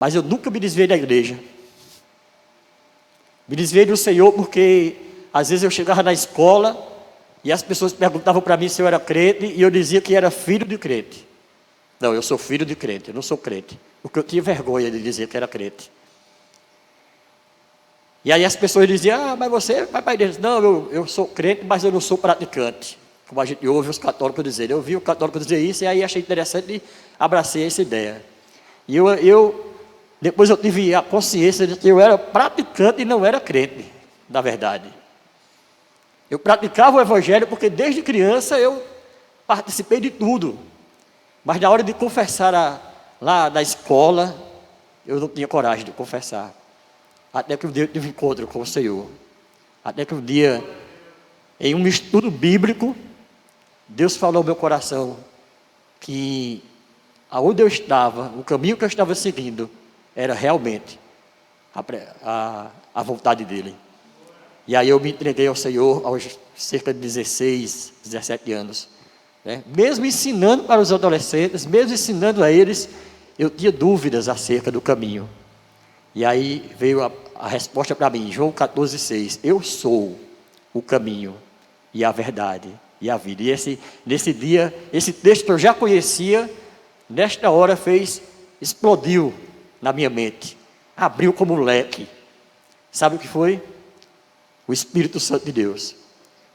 Mas eu nunca me desviei da igreja. Me desviei do Senhor porque às vezes eu chegava na escola e as pessoas perguntavam para mim se eu era crente e eu dizia que era filho de crente. Não, eu sou filho de crente, eu não sou crente. Porque eu tinha vergonha de dizer que era crente. E aí as pessoas diziam, mas você vai para a igreja. Não, eu sou crente, mas eu não sou praticante. Como a gente ouve os católicos dizerem. Eu vi o católico dizer isso e aí achei interessante e abracei essa ideia. E depois eu tive a consciência de que eu era praticante e não era crente, na verdade. Eu praticava o evangelho porque desde criança eu participei de tudo. Mas na hora de confessar lá na escola, eu não tinha coragem de confessar. Até que um dia eu tive um encontro com o Senhor. Até que um dia, em um estudo bíblico, Deus falou ao meu coração que aonde eu estava, o caminho que eu estava seguindo, era realmente a vontade dEle. E aí eu me entreguei ao Senhor aos cerca de 16, 17 anos. Né? Mesmo ensinando para os adolescentes, mesmo ensinando a eles, eu tinha dúvidas acerca do caminho. E aí veio a resposta para mim, João 14,6. Eu sou o caminho e a verdade e a vida. E nesse dia, esse texto que eu já conhecia, nesta hora explodiu na minha mente. Abriu como um leque. Sabe o que foi? O Espírito Santo de Deus.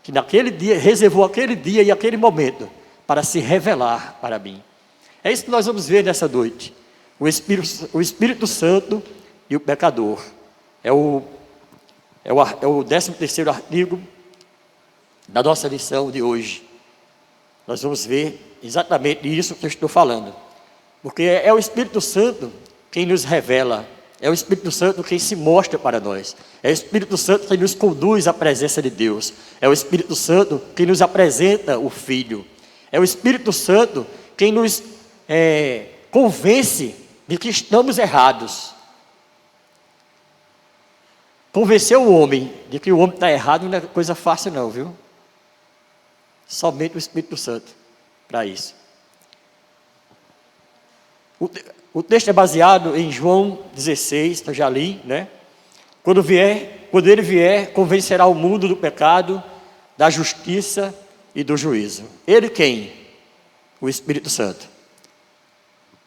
Que naquele dia, reservou aquele dia e aquele momento para se revelar para mim. É isso que nós vamos ver nessa noite. O Espírito Santo e o pecador. É o 13º artigo da nossa lição de hoje. Nós vamos ver exatamente isso que eu estou falando. Porque é o Espírito Santo quem nos revela. É o Espírito Santo quem se mostra para nós. É o Espírito Santo quem nos conduz à presença de Deus. É o Espírito Santo quem nos apresenta o Filho. É o Espírito Santo quem nos convence de que estamos errados. Convencer o homem de que o homem está errado não é coisa fácil não, viu? Somente o Espírito Santo para isso. O texto é baseado em João 16, eu já li, né? Quando ele vier, convencerá o mundo do pecado, da justiça e do juízo. Ele quem? O Espírito Santo.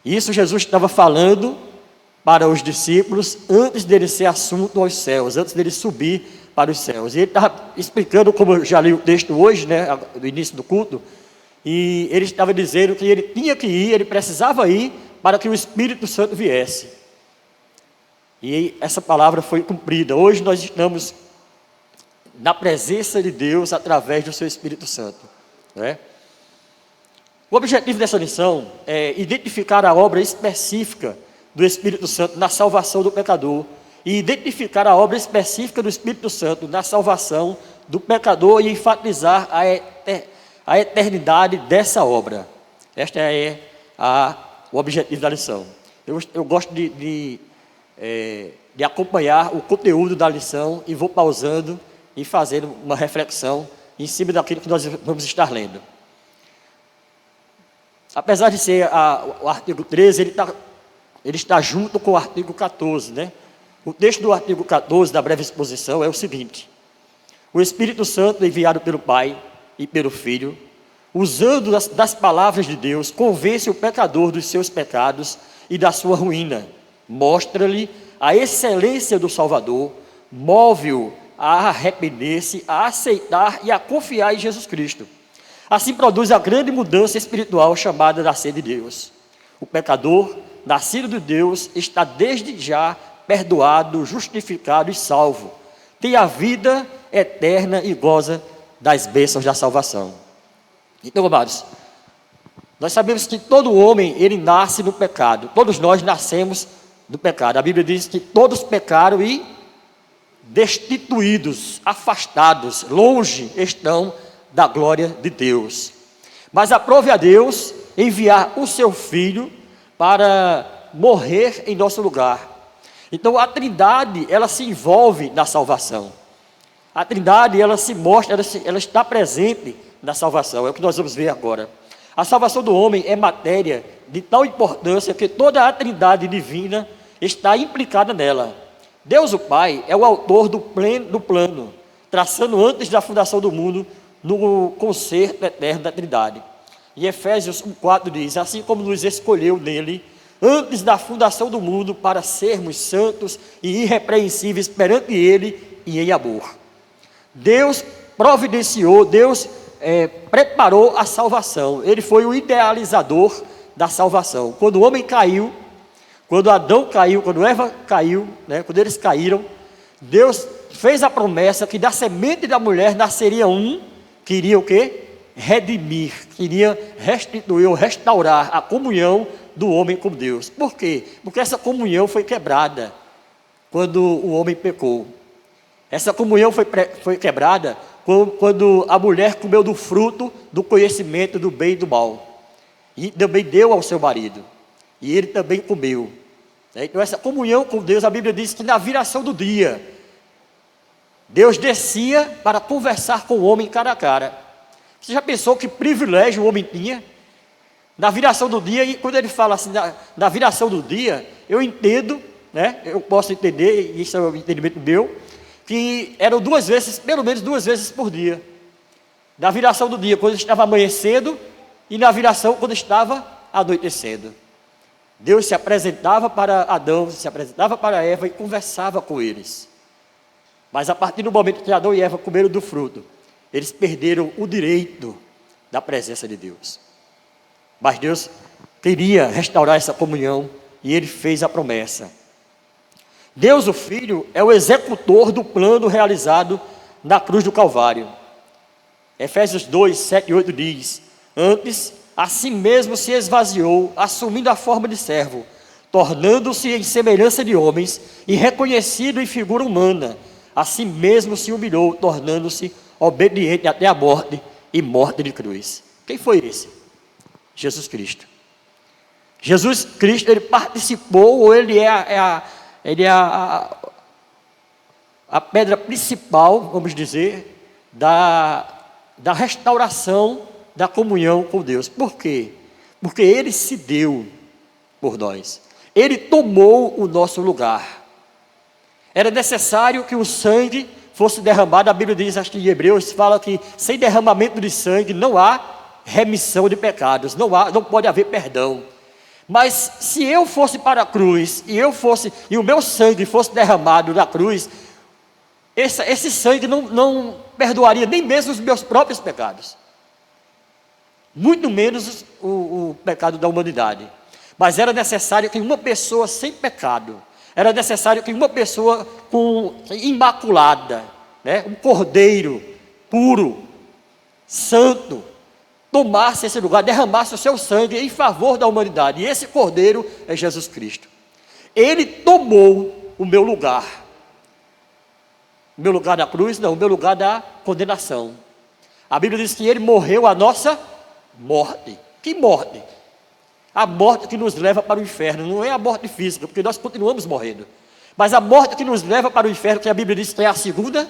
Isso Jesus estava falando para os discípulos antes dele ser assunto aos céus, antes dele subir para os céus. E ele estava explicando, como eu já li o texto hoje, né, no início do culto, e ele estava dizendo que ele tinha que ir, ele precisava ir para que o Espírito Santo viesse. E essa palavra foi cumprida. Hoje nós estamos na presença de Deus através do seu Espírito Santo, né? O objetivo dessa lição é identificar a obra específica do Espírito Santo na salvação do pecador e identificar a obra específica do Espírito Santo na salvação do pecador e enfatizar a eternidade dessa obra. Este é o objetivo da lição. Eu gosto de acompanhar o conteúdo da lição e vou pausando e fazendo uma reflexão em cima daquilo que nós vamos estar lendo. Apesar de ser o artigo 13, ele está junto com o artigo 14, né? O texto do artigo 14 da breve exposição é o seguinte: o Espírito Santo, enviado pelo Pai e pelo Filho, usando das palavras de Deus, convence o pecador dos seus pecados e da sua ruína, mostra-lhe a excelência do Salvador, move-o a arrepender-se, a aceitar e a confiar em Jesus Cristo. Assim produz a grande mudança espiritual chamada nascer de Deus. O pecador, nascido de Deus, está desde já perdoado, justificado e salvo. Tem a vida eterna e goza das bênçãos da salvação. Então, amados, nós sabemos que todo homem, ele nasce no pecado. Todos nós nascemos do pecado. A Bíblia diz que todos pecaram e destituídos, afastados, longe estão da glória de Deus. Mas aprove a Deus enviar o seu Filho para morrer em nosso lugar. Então a Trindade, ela se envolve na salvação. A Trindade, ela se mostra, ela está presente na salvação. É o que nós vamos ver agora. A salvação do homem é matéria de tal importância que toda a Trindade divina está implicada nela. Deus o Pai é o autor do plano, traçando antes da fundação do mundo, no concerto eterno da Trindade. E Efésios 1,4 diz: assim como nos escolheu nele, antes da fundação do mundo, para sermos santos e irrepreensíveis perante ele e em amor. Deus providenciou, Deus preparou a salvação. Ele foi o idealizador da salvação. Quando o homem caiu, quando Adão caiu, quando Eva caiu, quando eles caíram, Deus fez a promessa que da semente da mulher nasceria um que iria o quê? Redimir, queria restituir ou restaurar a comunhão do homem com Deus. Por quê? Porque essa comunhão foi quebrada quando o homem pecou. Essa comunhão foi quebrada quando a mulher comeu do fruto do conhecimento do bem e do mal. E também deu ao seu marido. E ele também comeu. Então essa comunhão com Deus, a Bíblia diz que na viração do dia, Deus descia para conversar com o homem cara a cara. Você já pensou que privilégio o homem tinha? Na viração do dia, e quando ele fala assim, na viração do dia, eu entendo, eu posso entender, e isso é o entendimento meu, que eram pelo menos duas vezes por dia. Na viração do dia, quando estava amanhecendo, e na viração, quando estava anoitecendo. Deus se apresentava para Adão, se apresentava para Eva e conversava com eles. Mas a partir do momento que Adão e Eva comeram do fruto, eles perderam o direito da presença de Deus. Mas Deus queria restaurar essa comunhão e Ele fez a promessa. Deus, o Filho, é o executor do plano realizado na cruz do Calvário. Efésios 2, 7 e 8 diz: antes, a si mesmo se esvaziou, assumindo a forma de servo, tornando-se em semelhança de homens e reconhecido em figura humana. A si mesmo se humilhou, tornando-se obediente até a morte e morte de cruz. Quem foi esse? Jesus Cristo. Jesus Cristo, ele participou, ou ele é a pedra principal, vamos dizer, da restauração da comunhão com Deus. Por quê? Porque ele se deu por nós. Ele tomou o nosso lugar. Era necessário que o sangue fosse derramado. A Bíblia diz, acho que em Hebreus, fala que sem derramamento de sangue não há remissão de pecados, não pode haver perdão. Mas se eu fosse para a cruz, e o meu sangue fosse derramado na cruz, esse sangue não perdoaria nem mesmo os meus próprios pecados, muito menos o pecado da humanidade. Mas era necessário que uma pessoa sem pecado, era necessário que uma pessoa imaculada, um cordeiro puro, santo, tomasse esse lugar, derramasse o seu sangue em favor da humanidade. E esse cordeiro é Jesus Cristo. Ele tomou o meu lugar. O meu lugar na cruz? Não, o meu lugar da condenação. A Bíblia diz que ele morreu a nossa morte. Que morte? A morte que nos leva para o inferno. Não é a morte física, porque nós continuamos morrendo. Mas a morte que nos leva para o inferno, que a Bíblia diz que é a segunda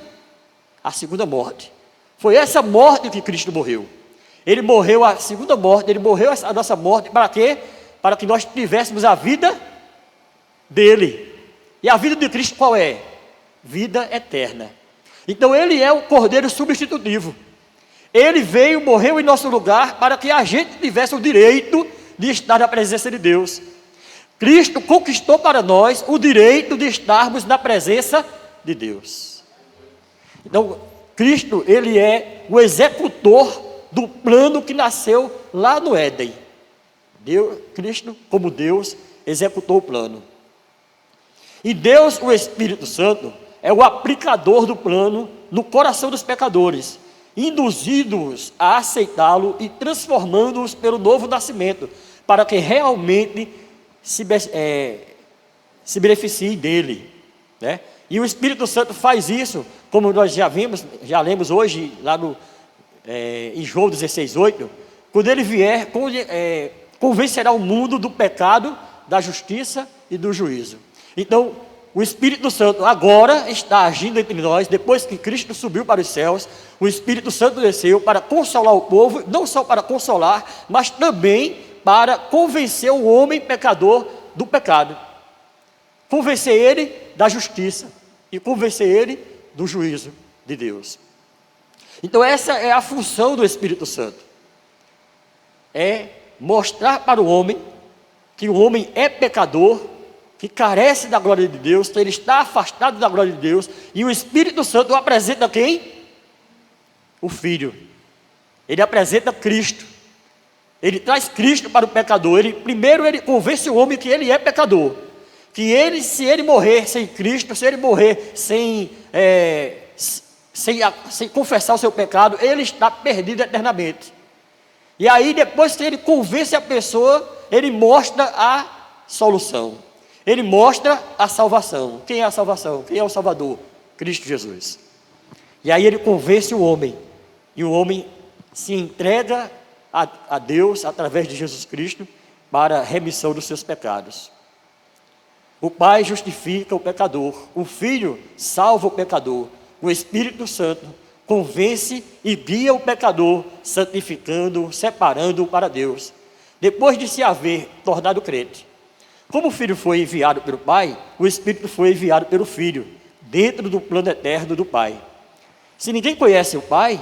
morte. Foi essa morte que Cristo morreu. Ele morreu a segunda morte, ele morreu a nossa morte, para quê? Para que nós tivéssemos a vida dele. E a vida de Cristo qual é? Vida eterna. Então ele é o cordeiro substitutivo. Ele veio, morreu em nosso lugar, para que a gente tivesse o direito de estar na presença de Deus. Cristo conquistou para nós o direito de estarmos na presença de Deus. Então, Cristo, ele é o executor do plano que nasceu lá no Éden. Cristo, como Deus, executou o plano. E Deus, o Espírito Santo, é o aplicador do plano no coração dos pecadores, induzindo-os a aceitá-lo e transformando-os pelo novo nascimento, para que realmente se beneficiem dele, E o Espírito Santo faz isso, como nós já lemos hoje, lá em João 16:8, quando ele vier, convencerá o mundo do pecado, da justiça e do juízo. Então, o Espírito Santo agora está agindo entre nós, depois que Cristo subiu para os céus, o Espírito Santo desceu para consolar o povo, não só para consolar, mas também para convencer o homem pecador do pecado. convencer ele da justiça e convencer ele do juízo de Deus. Então essa é a função do Espírito Santo. É mostrar para o homem que o homem é pecador, que carece da glória de Deus, que ele está afastado da glória de Deus, e o Espírito Santo apresenta quem? O Filho. Ele apresenta Cristo. Ele traz Cristo para o pecador. Primeiro ele convence o homem que ele é pecador, que ele, se ele morrer sem Cristo, se ele morrer sem confessar o seu pecado, ele está perdido eternamente. E aí depois que ele convence a pessoa, ele mostra a solução, ele mostra a salvação. Quem é a salvação? Quem é o Salvador? Cristo Jesus. E aí ele convence o homem, e o homem se entrega a Deus através de Jesus Cristo para a remissão dos seus pecados. O Pai justifica o pecador, o Filho salva o pecador, o Espírito Santo convence e guia o pecador, santificando-o, separando-o para Deus, depois de se haver tornado crente. Como o Filho foi enviado pelo Pai, o Espírito foi enviado pelo Filho, dentro do plano eterno do Pai. Se ninguém conhece o Pai,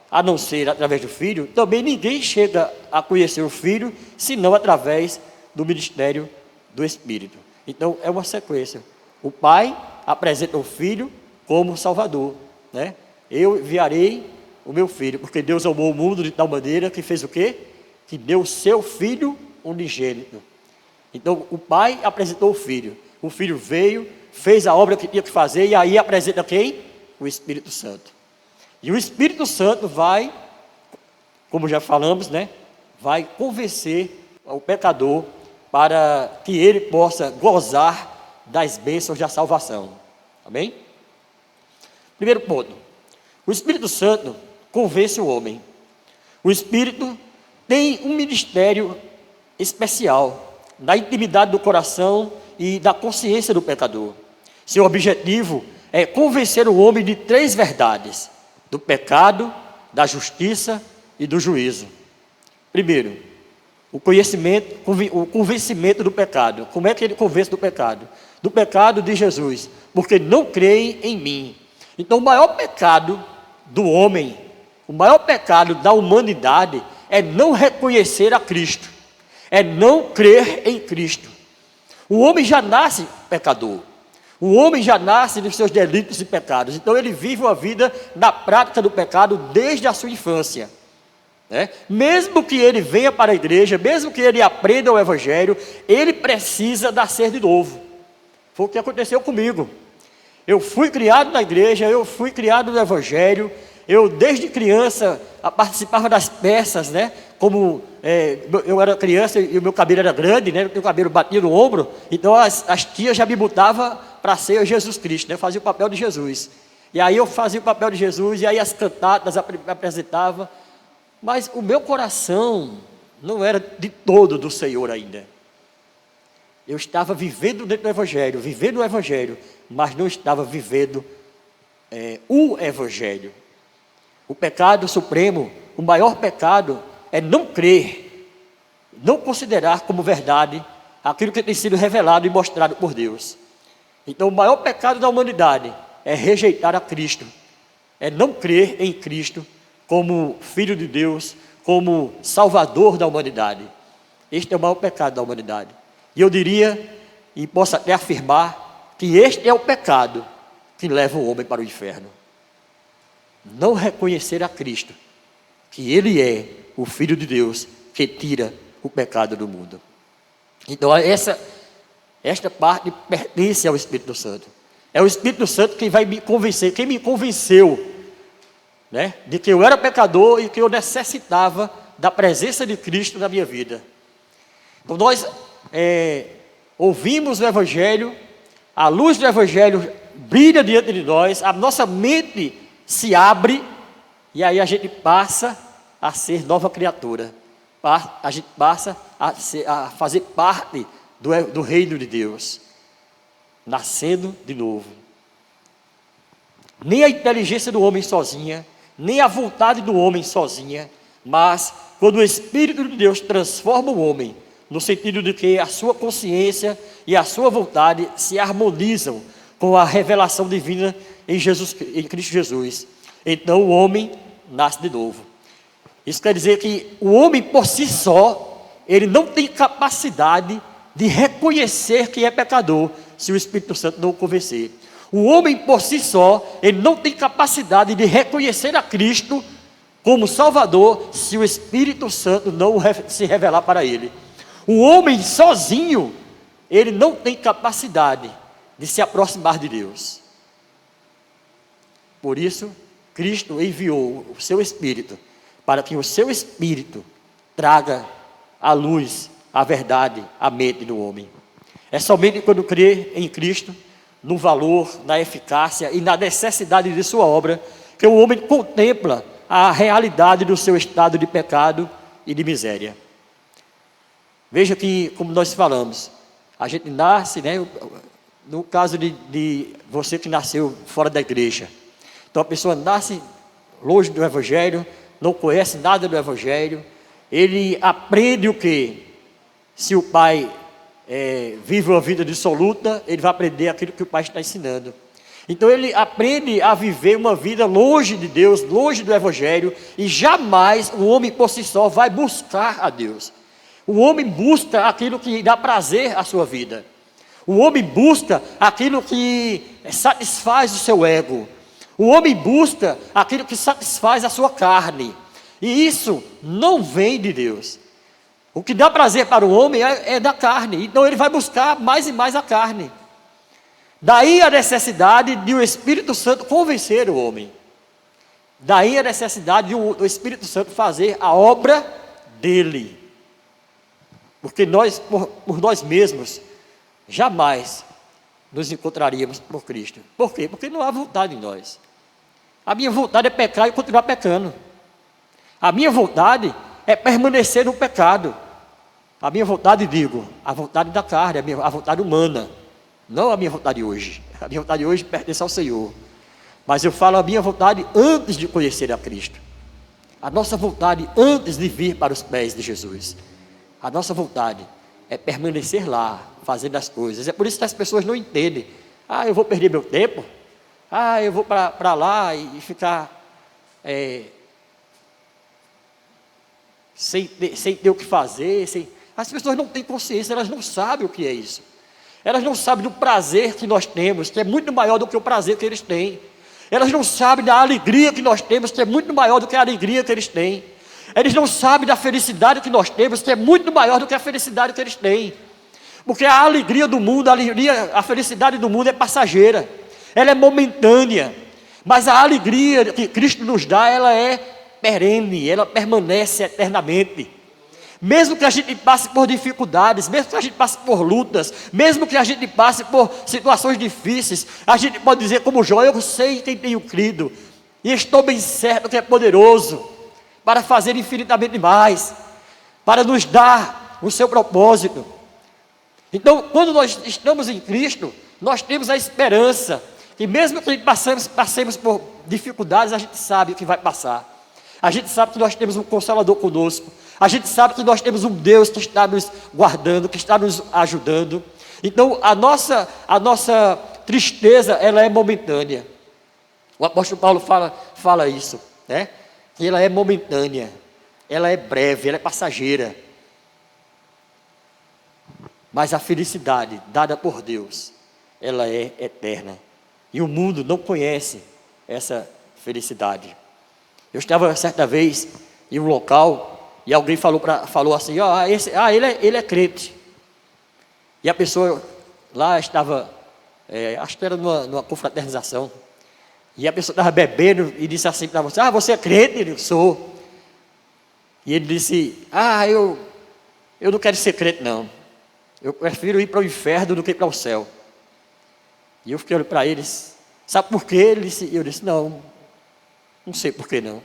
a não ser através do Filho, também ninguém chega a conhecer o Filho, senão através do ministério do Espírito. Então é uma sequência. O Pai apresenta o Filho como Salvador, né? Eu enviarei o meu Filho, porque Deus amou o mundo de tal maneira que fez o quê? Que deu o seu Filho unigênito. Então o Pai apresentou o Filho veio, fez a obra que tinha que fazer, e aí apresenta quem? O Espírito Santo. E o Espírito Santo vai, como já falamos, né? Vai convencer o pecador para que ele possa gozar das bênçãos da salvação. Amém? Primeiro ponto. O Espírito Santo convence o homem. O Espírito tem um ministério especial na intimidade do coração e da consciência do pecador. Seu objetivo é convencer o homem de 3 verdades: do pecado, da justiça e do juízo. Primeiro, o convencimento do pecado. Como é que ele convence do pecado? Do pecado de Jesus, porque não creem em mim. Então o maior pecado do homem, o maior pecado da humanidade é não reconhecer a Cristo, é não crer em Cristo. O homem já nasce pecador, o homem já nasce nos seus delitos e pecados, então ele vive uma vida na prática do pecado desde a sua infância, né? Mesmo que ele venha para a igreja, mesmo que ele aprenda o Evangelho, ele precisa nascer de novo. Foi o que aconteceu comigo. Eu fui criado na igreja, eu fui criado no Evangelho, eu desde criança participava das peças, né? Como eu era criança e o meu cabelo era grande, né? O cabelo batia no ombro, então as tias já me botavam para ser Jesus Cristo, né? Eu fazia o papel de Jesus. E aí eu fazia o papel de Jesus, e aí as cantatas apresentava, mas o meu coração não era de todo do Senhor ainda. Eu estava vivendo dentro do Evangelho, vivendo o Evangelho, mas não estava vivendo o Evangelho. O pecado supremo, o maior pecado, é não crer, não considerar como verdade aquilo que tem sido revelado e mostrado por Deus. Então o maior pecado da humanidade é rejeitar a Cristo, é não crer em Cristo como Filho de Deus, como Salvador da humanidade. Este é o maior pecado da humanidade. E eu diria, e posso até afirmar, que este é o pecado que leva o homem para o inferno. Não reconhecer a Cristo, que Ele é o Filho de Deus, que tira o pecado do mundo. Então esta parte pertence ao Espírito Santo. É o Espírito Santo quem vai me convencer, quem me convenceu, né, de que eu era pecador e que eu necessitava da presença de Cristo na minha vida. Então nós ouvimos o Evangelho, a luz do Evangelho brilha diante de nós, a nossa mente se abre, e aí a gente passa a ser nova criatura, a gente passa a fazer parte do reino de Deus, nascendo de novo. Nem a inteligência do homem sozinha, nem a vontade do homem sozinha, mas quando o Espírito de Deus transforma o homem no sentido de que a sua consciência e a sua vontade se harmonizam com a revelação divina em Cristo Jesus. Então o homem nasce de novo. Isso quer dizer que o homem por si só, ele não tem capacidade de reconhecer que é pecador, se o Espírito Santo não o convencer. O homem por si só, ele não tem capacidade de reconhecer a Cristo como Salvador, se o Espírito Santo não se revelar para ele. O homem sozinho, ele não tem capacidade de se aproximar de Deus. Por isso, Cristo enviou o seu Espírito, para que o seu Espírito traga à luz a verdade, a mente do homem. É somente quando crê em Cristo, no valor, na eficácia e na necessidade de sua obra, que o homem contempla a realidade do seu estado de pecado e de miséria. Veja que, como nós falamos, a gente nasce, né, no caso de você que nasceu fora da igreja. Então a pessoa nasce longe do Evangelho, não conhece nada do Evangelho, ele aprende o quê? Se o pai vive uma vida dissoluta, ele vai aprender aquilo que o pai está ensinando. Então ele aprende a viver uma vida longe de Deus, longe do Evangelho, e jamais o homem por si só vai buscar a Deus. O homem busca aquilo que dá prazer à sua vida. O homem busca aquilo que satisfaz o seu ego. O homem busca aquilo que satisfaz a sua carne. E isso não vem de Deus. O que dá prazer para o homem é da carne. Então ele vai buscar mais e mais a carne. Daí a necessidade de o Espírito Santo convencer o homem. Daí a necessidade do Espírito Santo fazer a obra dele. Porque nós, por nós mesmos, jamais nos encontraríamos por Cristo. Por quê? Porque não há vontade em nós. A minha vontade é pecar e continuar pecando. A minha vontade é permanecer no pecado. A minha vontade, digo, a vontade da carne, a vontade humana. Não a minha vontade hoje. A minha vontade hoje pertence ao Senhor. Mas eu falo a minha vontade antes de conhecer a Cristo. A nossa vontade antes de vir para os pés de Jesus. A nossa vontade é permanecer lá, fazendo as coisas. É por isso que as pessoas não entendem. Ah, eu vou perder meu tempo. Ah, eu vou para lá e ficar sem ter o que fazer. As pessoas não têm consciência, elas não sabem o que é isso. Elas não sabem do prazer que nós temos, que é muito maior do que o prazer que eles têm. Elas não sabem da alegria que nós temos, que é muito maior do que a alegria que eles têm. Eles não sabem da felicidade que nós temos, que é muito maior do que a felicidade que eles têm. Porque a alegria do mundo, a felicidade do mundo é passageira. Ela é momentânea. Mas a alegria que Cristo nos dá, ela é perene, ela permanece eternamente. Mesmo que a gente passe por dificuldades, mesmo que a gente passe por lutas, mesmo que a gente passe por situações difíceis, a gente pode dizer como Jó: eu sei quem tenho crido, e estou bem certo que é poderoso para fazer infinitamente mais, para nos dar o seu propósito. Então, quando nós estamos em Cristo, nós temos a esperança, que mesmo que passemos por dificuldades, a gente sabe que vai passar. A gente sabe que nós temos um Consolador conosco. A gente sabe que nós temos um Deus que está nos guardando, que está nos ajudando. Então, a nossa tristeza, ela é momentânea. O apóstolo Paulo fala isso, né? Que ela é momentânea, ela é breve, ela é passageira. Mas a felicidade dada por Deus, ela é eterna. E o mundo não conhece essa felicidade. Eu estava certa vez em um local e alguém falou assim: ele é crente. E a pessoa lá estava, acho que era numa confraternização. E a pessoa estava bebendo e disse assim para você: você é crente? Ele: sou. E ele disse: eu não quero ser crente não. Eu prefiro ir para o inferno do que para o céu. E eu fiquei olhando para eles: sabe por quê? Eu disse: não sei por que não.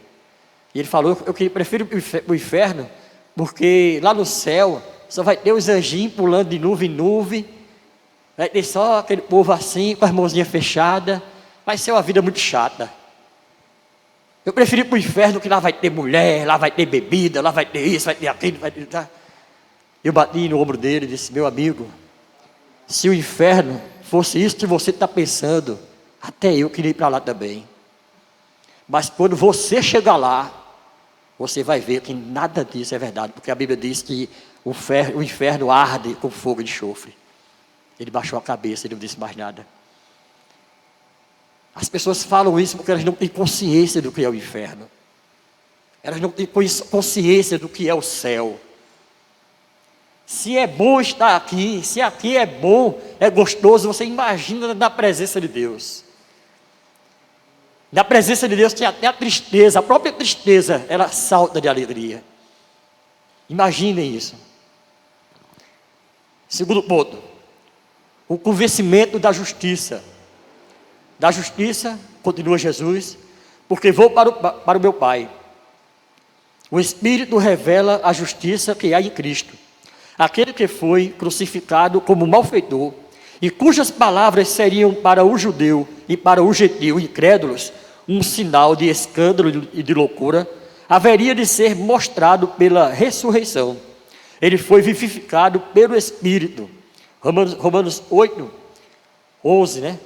E ele falou: eu prefiro o inferno, porque lá no céu só vai ter os anjinhos pulando de nuvem em nuvem, vai ter só aquele povo assim, com as mãozinhas fechadas, vai ser uma vida muito chata. Eu prefiro ir para o inferno, que lá vai ter mulher, lá vai ter bebida, lá vai ter isso, vai ter aquilo, vai ter... Eu bati no ombro dele e disse: meu amigo, se o inferno fosse isso que você está pensando, até eu queria ir para lá também. Mas quando você chegar lá, você vai ver que nada disso é verdade, porque a Bíblia diz que o inferno arde com fogo de enxofre. Ele baixou a cabeça, ele não disse mais nada. As pessoas falam isso porque elas não têm consciência do que é o inferno. Elas não têm consciência do que é o céu. Se é bom estar aqui, se aqui é bom, é gostoso, você imagina na presença de Deus. Na presença de Deus tem até a tristeza, a própria tristeza, ela salta de alegria. Imaginem isso. Segundo ponto, o convencimento da justiça. Da justiça, continua Jesus, porque vou para o meu Pai. O Espírito revela a justiça que há em Cristo. Aquele que foi crucificado como malfeitor, e cujas palavras seriam para o judeu e para o gentil incrédulos um sinal de escândalo e de loucura, haveria de ser mostrado pela ressurreição. Ele foi vivificado pelo Espírito. Romanos 8, 11, né?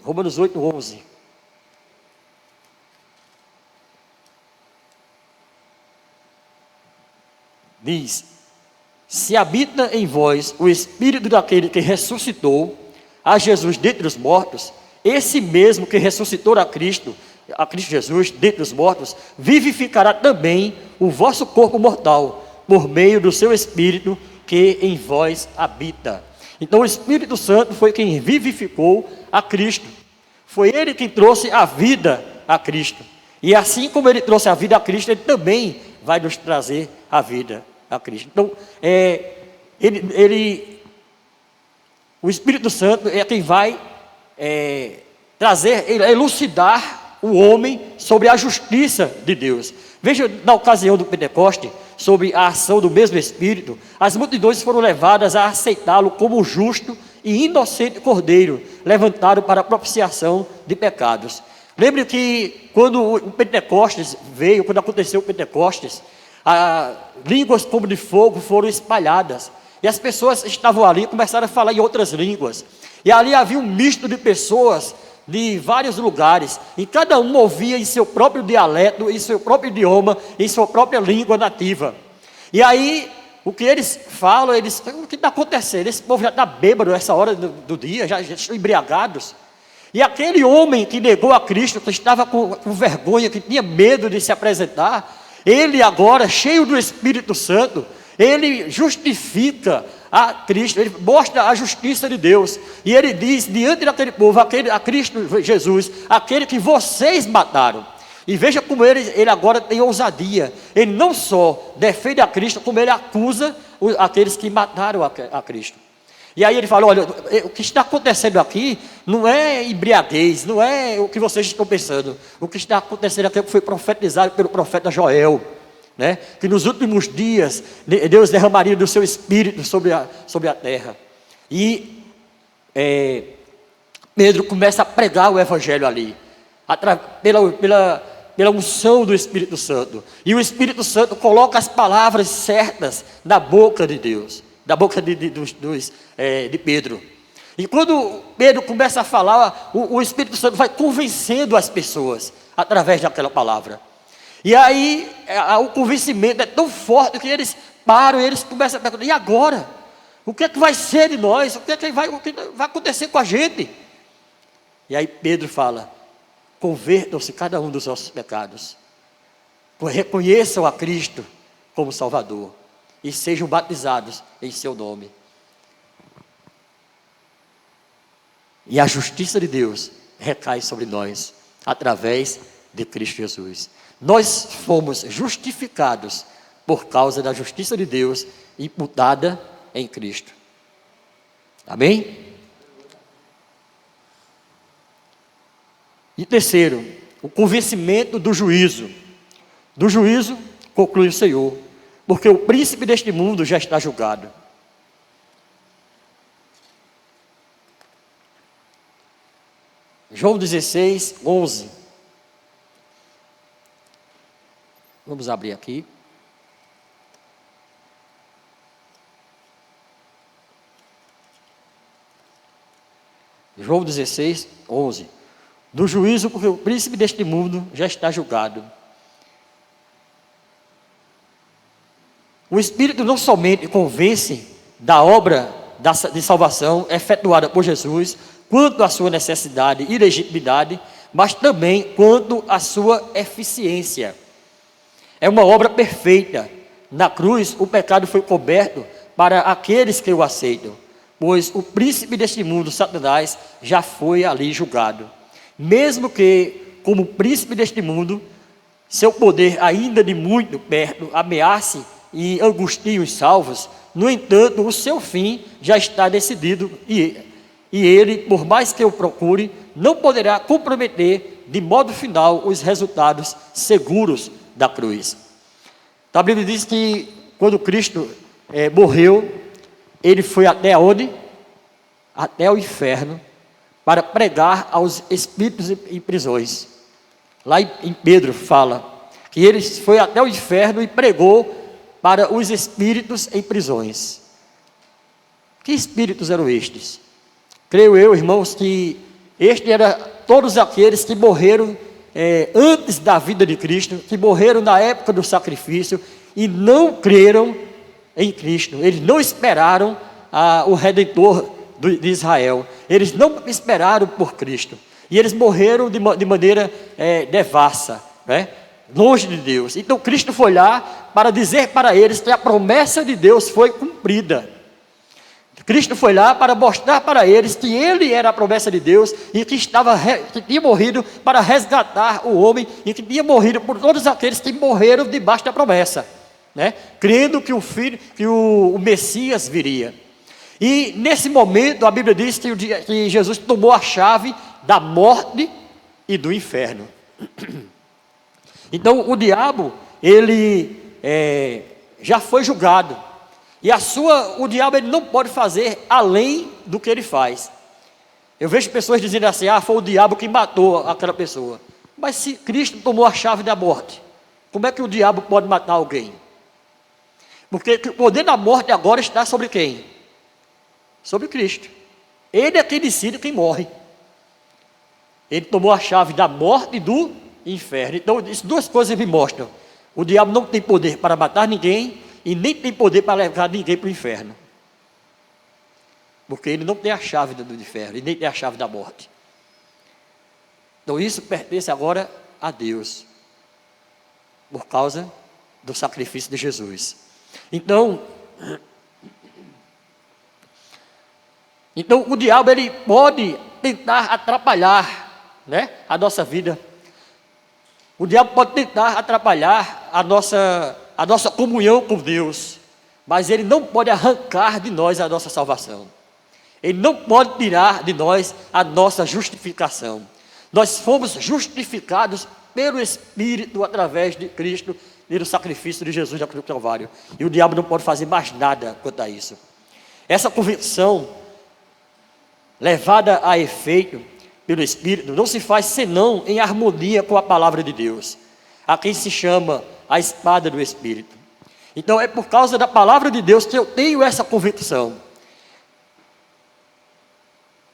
Romanos 8, 11. Diz: se habita em vós o Espírito daquele que ressuscitou a Jesus dentre os mortos, esse mesmo que ressuscitou a Cristo Jesus dentre os mortos, vivificará também o vosso corpo mortal, por meio do seu Espírito que em vós habita. Então o Espírito Santo foi quem vivificou a Cristo. Foi Ele quem trouxe a vida a Cristo. E assim como Ele trouxe a vida a Cristo, Ele também vai nos trazer a vida a Cristo. Então, o Espírito Santo é quem vai trazer, elucidar o homem sobre a justiça de Deus. Veja, na ocasião do Pentecoste, sobre a ação do mesmo Espírito, as multidões foram levadas a aceitá-lo como justo e inocente Cordeiro, levantado para a propiciação de pecados. Lembre que quando o Pentecostes veio, quando aconteceu o Pentecostes, línguas como de fogo foram espalhadas, e as pessoas estavam ali e começaram a falar em outras línguas, e ali havia um misto de pessoas de vários lugares, e cada um ouvia em seu próprio dialeto, em seu próprio idioma, em sua própria língua nativa. E aí, o que eles falam, o que está acontecendo? Esse povo já está bêbado nessa hora do dia, já estão embriagados. E aquele homem que negou a Cristo, que estava com vergonha, que tinha medo de se apresentar, ele agora, cheio do Espírito Santo, ele justifica a Cristo, ele mostra a justiça de Deus, e ele diz diante daquele povo, a Cristo Jesus, aquele que vocês mataram. E veja como ele agora tem ousadia, ele não só defende a Cristo, como ele acusa aqueles que mataram a Cristo. E aí ele fala: olha, o que está acontecendo aqui não é embriaguez, não é o que vocês estão pensando. O que está acontecendo aqui foi profetizado pelo profeta Joel, né? Que nos últimos dias Deus derramaria do seu Espírito sobre a terra. E Pedro começa a pregar o Evangelho ali, pela unção do Espírito Santo. E o Espírito Santo coloca as palavras certas na boca de Deus, da boca de Pedro. E quando Pedro começa a falar, o Espírito Santo vai convencendo as pessoas através daquela palavra. E aí o convencimento é tão forte que eles param e eles começam a perguntar: e agora? O que é que vai ser de nós? O que vai acontecer com a gente? E aí Pedro fala: convertam-se cada um dos nossos pecados, reconheçam a Cristo como Salvador e sejam batizados em seu nome. E a justiça de Deus recai sobre nós através de Cristo Jesus. Nós fomos justificados por causa da justiça de Deus imputada em Cristo. Amém? E terceiro, o convencimento do juízo. Do juízo, conclui o Senhor, porque o príncipe deste mundo já está julgado. João 16, 11. Vamos abrir aqui. João 16, 11. Do juízo, porque o príncipe deste mundo já está julgado. O Espírito não somente convence da obra de salvação efetuada por Jesus, quanto à sua necessidade e legitimidade, mas também quanto à sua eficiência. É uma obra perfeita. Na cruz, o pecado foi coberto para aqueles que o aceitam, pois o príncipe deste mundo, Satanás, já foi ali julgado. Mesmo que, como príncipe deste mundo, seu poder ainda de muito perto ameace e angustie os salvos, no entanto, o seu fim já está decidido e ele, por mais que o procure, não poderá comprometer de modo final os resultados seguros da cruz. A Bíblia diz que quando Cristo morreu, ele foi até onde? Até o inferno, para pregar aos espíritos em prisões. Lá em Pedro fala que ele foi até o inferno e pregou para os espíritos em prisões. Que espíritos eram estes? Creio eu, irmãos, que estes eram todos aqueles que morreram antes da vida de Cristo, que morreram na época do sacrifício e não creram em Cristo. Eles não esperaram o Redentor de Israel. Eles não esperaram por Cristo. E eles morreram de maneira devassa, né? Longe de Deus. Então Cristo foi lá para dizer para eles que a promessa de Deus foi cumprida. Cristo foi lá para mostrar para eles que ele era a promessa de Deus e que tinha morrido para resgatar o homem e que tinha morrido por todos aqueles que morreram debaixo da promessa, né? Crendo que o Messias viria. E nesse momento a Bíblia diz que Jesus tomou a chave da morte e do inferno. Então o diabo, ele já foi julgado. E o diabo ele não pode fazer além do que ele faz. Eu vejo pessoas dizendo assim, foi o diabo que matou aquela pessoa. Mas se Cristo tomou a chave da morte, como é que o diabo pode matar alguém? Porque o poder da morte agora está sobre quem? Sobre Cristo. Ele é quem decide quem morre. Ele tomou a chave da morte e do inferno. Então, duas coisas me mostram. O diabo não tem poder para matar ninguém e nem tem poder para levar ninguém para o inferno. Porque ele não tem a chave do inferno e nem tem a chave da morte. Então isso pertence agora a Deus, por causa do sacrifício de Jesus. Então o diabo ele pode tentar atrapalhar, né, a nossa vida. O diabo pode tentar atrapalhar a nossa comunhão com Deus, mas ele não pode arrancar de nós a nossa salvação. Ele não pode tirar de nós a nossa justificação. Nós fomos justificados pelo Espírito através de Cristo e do sacrifício de Jesus na cruz do Calvário. E o diabo não pode fazer mais nada quanto a isso. Essa convicção levada a efeito pelo Espírito não se faz senão em harmonia com a palavra de Deus, a quem se chama a espada do Espírito. Então é por causa da palavra de Deus que eu tenho essa convicção.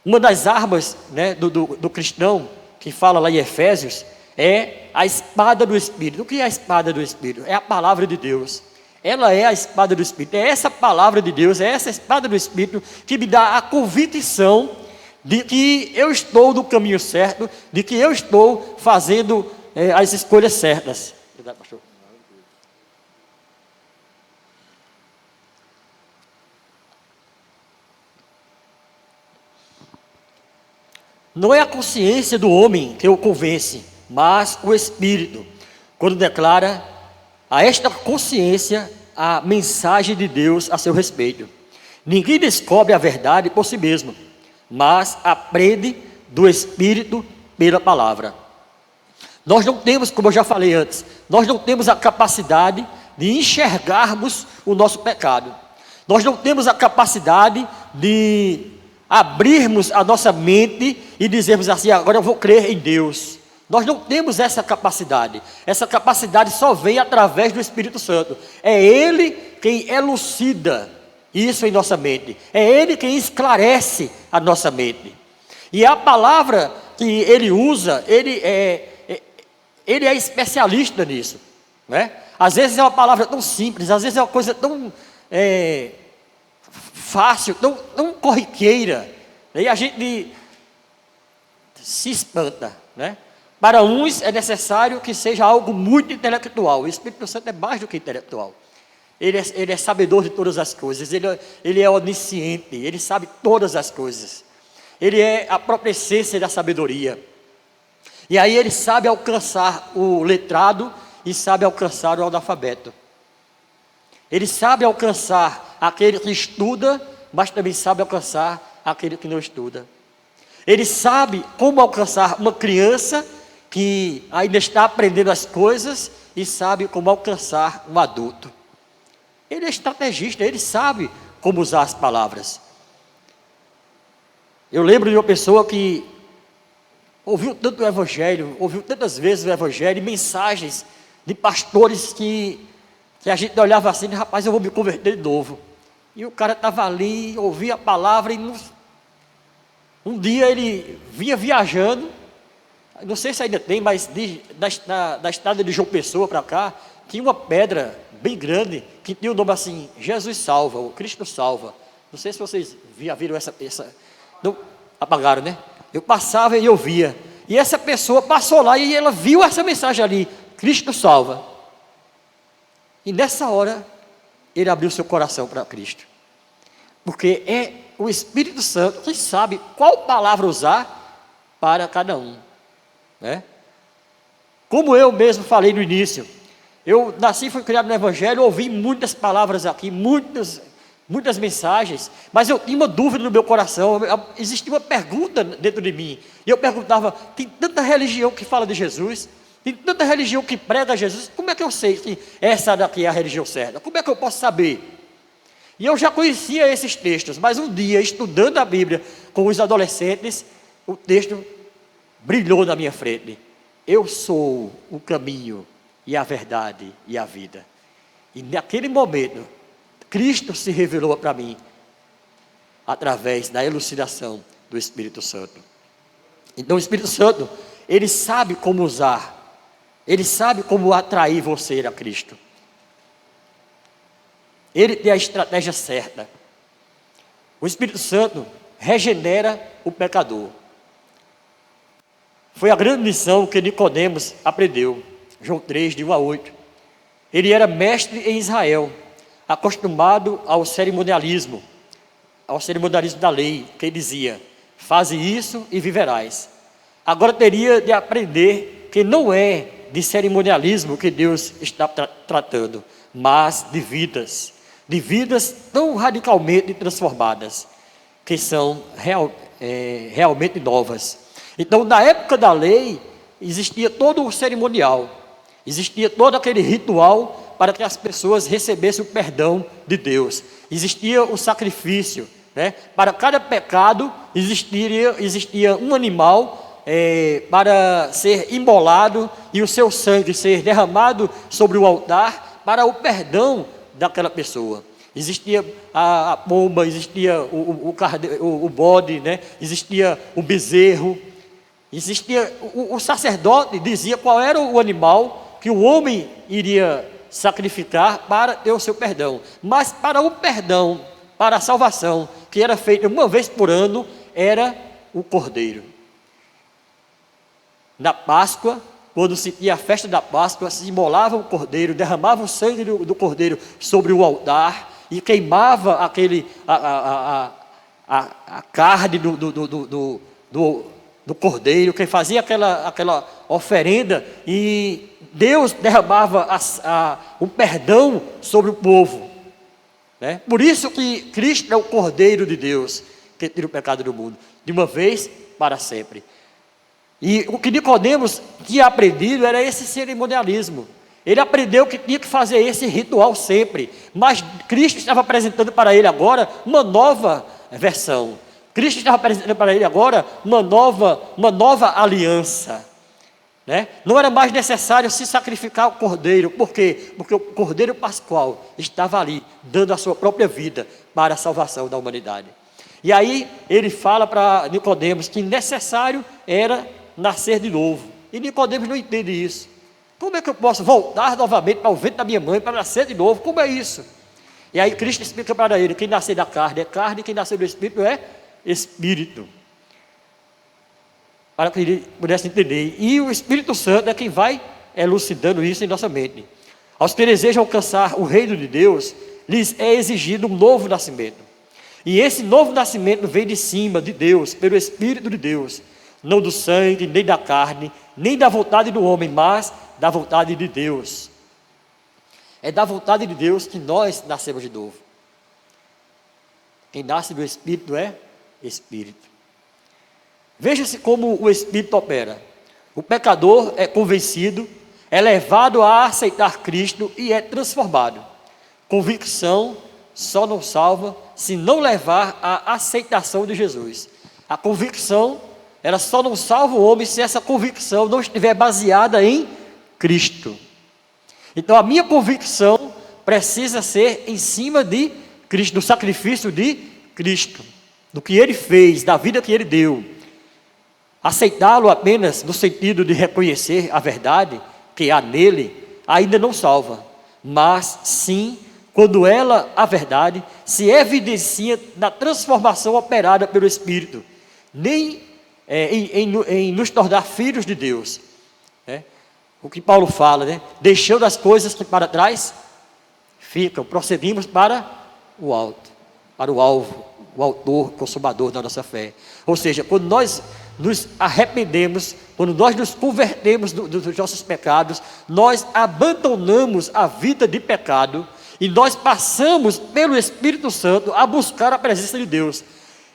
Uma das armas, né, do cristão, que fala lá em Efésios, é a espada do Espírito. O que é a espada do Espírito? É a palavra de Deus. Ela é a espada do Espírito. É essa palavra de Deus, é essa espada do Espírito que me dá a convicção de que eu estou no caminho certo, de que eu estou fazendo as escolhas certas. Obrigado, pastor. Não é a consciência do homem que o convence, mas o Espírito, quando declara a esta consciência a mensagem de Deus a seu respeito. Ninguém descobre a verdade por si mesmo, mas aprende do Espírito pela palavra. Nós não temos, como eu já falei antes, nós não temos a capacidade de enxergarmos o nosso pecado. Nós não temos a capacidade de abrirmos a nossa mente e dizermos assim, agora eu vou crer em Deus. Nós não temos essa capacidade. Essa capacidade só vem através do Espírito Santo. É Ele quem elucida isso em nossa mente. É Ele quem esclarece a nossa mente. E a palavra que ele usa, ele é especialista nisso, né? Às vezes é uma palavra tão simples, às vezes é uma coisa tão fácil, tão corriqueira, e a gente se espanta, né? Para uns é necessário que seja algo muito intelectual. O Espírito Santo é mais do que intelectual. Ele é sabedor de todas as coisas, ele é onisciente, ele sabe todas as coisas. Ele é a própria essência da sabedoria. E aí ele sabe alcançar o letrado e sabe alcançar o analfabeto. Ele sabe alcançar aquele que estuda, mas também sabe alcançar aquele que não estuda. Ele sabe como alcançar uma criança que ainda está aprendendo as coisas e sabe como alcançar um adulto. Ele é estrategista, ele sabe como usar as palavras. Eu lembro de uma pessoa que ouviu tanto o Evangelho, ouviu tantas vezes o Evangelho, mensagens de pastores que a gente olhava assim, rapaz, eu vou me converter de novo. E o cara estava ali, ouvia a palavra e um dia ele vinha viajando, não sei se ainda tem, mas da estrada de João Pessoa para cá, tinha uma pedra bem grande, que tinha o nome assim, Jesus salva, ou Cristo salva. Não sei se vocês viram essa não apagaram, né? Eu passava e eu via. E essa pessoa passou lá e ela viu essa mensagem ali, Cristo salva. E nessa hora, ele abriu seu coração para Cristo. Porque é o Espírito Santo que sabe qual palavra usar para cada um, né? Como eu mesmo falei no início, eu nasci e fui criado no Evangelho, ouvi muitas palavras aqui, muitas mensagens, mas eu tinha uma dúvida no meu coração, existia uma pergunta dentro de mim, e eu perguntava, tem tanta religião que fala de Jesus, tem tanta religião que prega Jesus, como é que eu sei que essa daqui é a religião certa? Como é que eu posso saber? E eu já conhecia esses textos, mas um dia, estudando a Bíblia com os adolescentes, o texto brilhou na minha frente. Eu sou o caminho e a verdade e a vida. E naquele momento, Cristo se revelou para mim, através da elucidação do Espírito Santo. Então o Espírito Santo, ele sabe como usar, ele sabe como atrair você a Cristo. Ele tem a estratégia certa. O Espírito Santo regenera o pecador. Foi a grande lição que Nicodemos aprendeu. João 3, de 1 a 8. Ele era mestre em Israel, acostumado ao cerimonialismo da lei, que dizia, faze isso e viverás. Agora teria de aprender que não é de cerimonialismo que Deus está tratando, mas de vidas tão radicalmente transformadas, que são realmente novas. Então, na época da lei, existia todo o cerimonial, existia todo aquele ritual para que as pessoas recebessem o perdão de Deus. Existia o sacrifício, né? Para cada pecado existia um animal para ser imolado e o seu sangue ser derramado sobre o altar para o perdão daquela pessoa. Existia a pomba, existia o bode, né? Existia o bezerro. Existia o sacerdote dizia qual era o animal que o homem iria sacrificar para ter o seu perdão. Mas para o perdão, para a salvação, que era feita uma vez por ano, era o cordeiro. Na Páscoa, quando se tinha a festa da Páscoa, se imolava o cordeiro, derramava o sangue do cordeiro sobre o altar e queimava a carne do cordeiro, que fazia aquela oferenda, e Deus derramava o perdão sobre o povo, né? Por isso que Cristo é o Cordeiro de Deus, que tira o pecado do mundo, de uma vez para sempre. E o que Nicodemos tinha aprendido era esse cerimonialismo. Ele aprendeu que tinha que fazer esse ritual sempre, mas Cristo estava apresentando para ele agora uma nova versão. Cristo estava apresentando para ele agora uma nova aliança, né? Não era mais necessário se sacrificar o cordeiro. Por quê? Porque o cordeiro pascual estava ali, dando a sua própria vida para a salvação da humanidade. E aí ele fala para Nicodemos que necessário era nascer de novo. E Nicodemos não entende isso. Como é que eu posso voltar novamente para o ventre da minha mãe, para nascer de novo? Como é isso? E aí Cristo explica para ele, quem nascer da carne é carne, quem nascer do Espírito é Espírito. Para que ele pudesse entender. E o Espírito Santo é quem vai elucidando isso em nossa mente. Aos que desejam alcançar o reino de Deus, lhes é exigido um novo nascimento. E esse novo nascimento vem de cima, de Deus, pelo Espírito de Deus, não do sangue, nem da carne, nem da vontade do homem, mas da vontade de Deus. É da vontade de Deus que nós nascemos de novo. Quem nasce do Espírito é Espírito. Veja-se como o Espírito opera. O pecador é convencido, é levado a aceitar Cristo e é transformado. Convicção só não salva se não levar à aceitação de Jesus. A convicção, ela só não salva o homem se essa convicção não estiver baseada em Cristo. Então a minha convicção precisa ser em cima de Cristo, do sacrifício de Cristo, do que Ele fez, da vida que Ele deu. Aceitá-lo apenas no sentido de reconhecer a verdade que há nele, ainda não salva, mas sim quando ela, a verdade, se evidencia na transformação operada pelo Espírito, nem em nos tornar filhos de Deus. Né? O que Paulo fala, né? Deixando as coisas que para trás ficam, prosseguimos para o alto, para o alvo, o autor, consumador da nossa fé. Ou seja, quando nós nos arrependemos, quando nós nos convertemos dos nossos pecados, nós abandonamos a vida de pecado e nós passamos pelo Espírito Santo a buscar a presença de Deus.